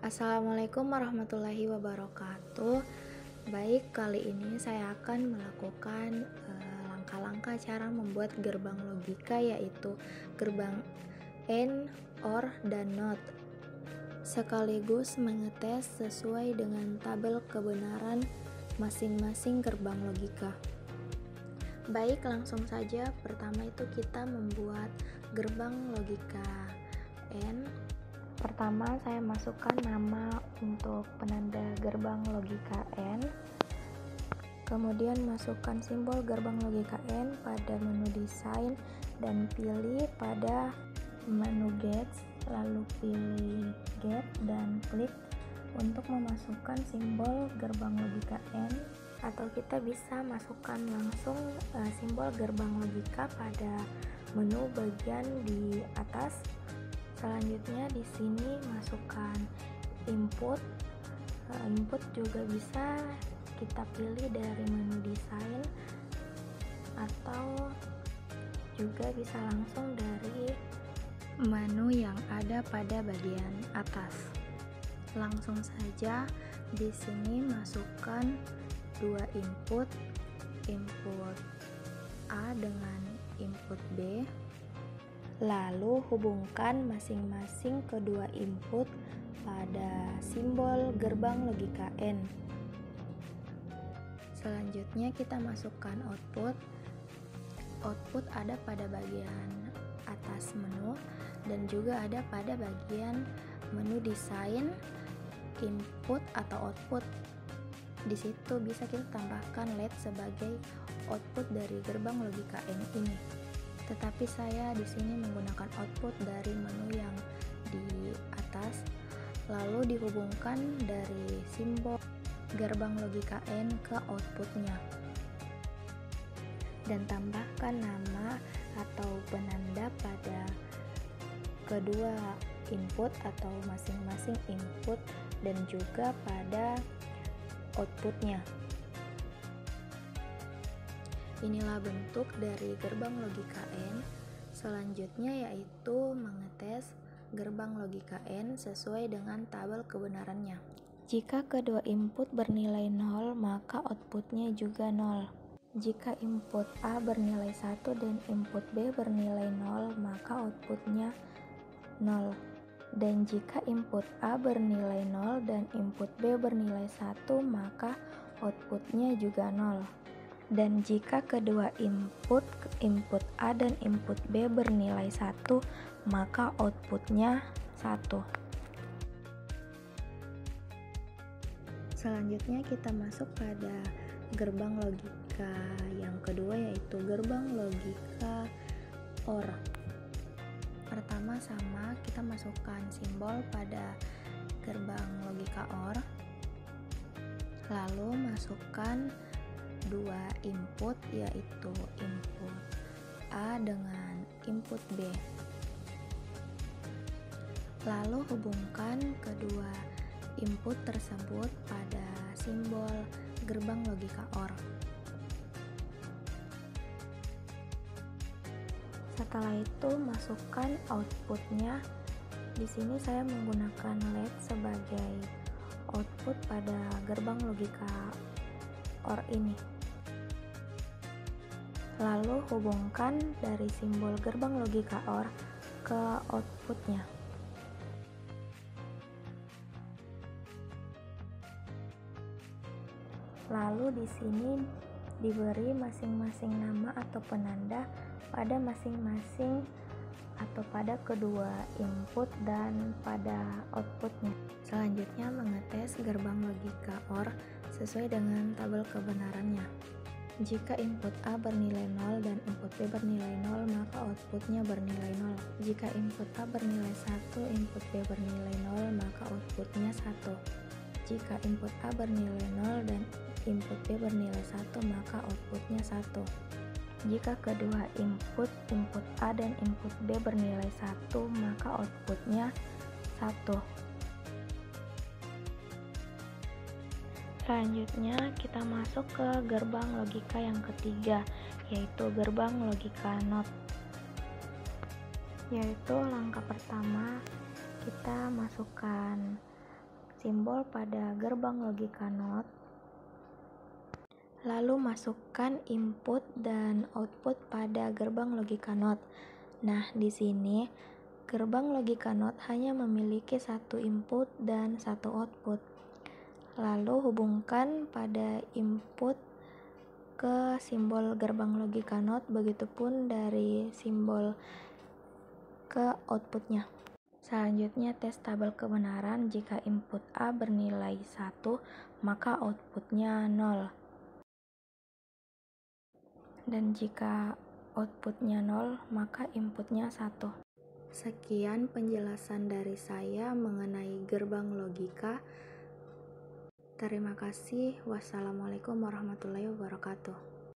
Assalamualaikum warahmatullahi wabarakatuh. Baik, kali ini saya akan melakukan langkah-langkah cara membuat gerbang logika, yaitu gerbang AND, OR, dan NOT, sekaligus mengetes sesuai dengan tabel kebenaran masing-masing gerbang logika. Baik, langsung saja. Pertama itu kita membuat gerbang logika AND. Pertama, saya masukkan nama untuk penanda gerbang logika AND. Kemudian masukkan simbol gerbang logika AND pada menu desain dan pilih pada menu gates, lalu pilih gate dan klik untuk memasukkan simbol gerbang logika AND, atau kita bisa masukkan langsung simbol gerbang logika pada menu bagian di atas. Selanjutnya di sini masukkan input. Input juga bisa kita pilih dari menu desain atau juga bisa langsung dari menu yang ada pada bagian atas. Langsung saja di sini masukkan dua input A dengan input B. Lalu hubungkan masing-masing kedua input pada simbol gerbang logika AND. Selanjutnya kita masukkan output. Output ada pada bagian atas menu dan juga ada pada bagian menu desain, input atau output. Di situ bisa kita tambahkan LED sebagai output dari gerbang logika AND ini. Tetapi saya di sini menggunakan output dari menu yang di atas, lalu dihubungkan dari simbol gerbang logika AND ke outputnya, dan tambahkan nama atau penanda pada kedua input atau masing-masing input dan juga pada outputnya. Inilah bentuk dari gerbang logika AND. Selanjutnya yaitu mengetes gerbang logika AND sesuai dengan tabel kebenarannya. Jika kedua input bernilai 0, maka outputnya juga 0. Jika input A bernilai 1 dan input B bernilai 0, maka outputnya 0. Dan jika input A bernilai 0 dan input B bernilai 1, maka outputnya juga 0. Dan jika kedua input A dan input B bernilai 1, maka outputnya 1. Selanjutnya kita masuk pada gerbang logika yang kedua, yaitu gerbang logika OR. Pertama sama, kita masukkan simbol pada gerbang logika OR, lalu masukkan dua input, yaitu input A dengan input B. Lalu hubungkan kedua input tersebut pada simbol gerbang logika OR. Setelah itu masukkan outputnya. Di sini saya menggunakan LED sebagai output pada gerbang logika OR ini. Lalu hubungkan dari simbol gerbang logika OR ke outputnya. Lalu di sini diberi masing-masing nama atau penanda pada masing-masing atau pada kedua input dan pada outputnya. Selanjutnya mengetes gerbang logika OR sesuai dengan tabel kebenarannya. Jika input A bernilai 0 dan input B bernilai 0, maka outputnya bernilai 0. Jika input A bernilai 1, input B bernilai 0, maka outputnya 1. Jika input A bernilai 0 dan input B bernilai 1, maka outputnya 1. Jika kedua input A dan input B bernilai 1, maka outputnya 1. Selanjutnya kita masuk ke gerbang logika yang ketiga, yaitu gerbang logika NOT. Yaitu langkah pertama kita masukkan simbol pada gerbang logika NOT, lalu masukkan input dan output pada gerbang logika NOT. Nah, di sini gerbang logika NOT hanya memiliki satu input dan satu output. Lalu hubungkan pada input ke simbol gerbang logika NOT, begitupun dari simbol ke outputnya. Selanjutnya tes tabel kebenaran. Jika input A bernilai 1, maka outputnya 0. Dan jika outputnya 0, maka inputnya 1. Sekian penjelasan dari saya mengenai gerbang logika. Terima kasih. Wassalamualaikum warahmatullahi wabarakatuh.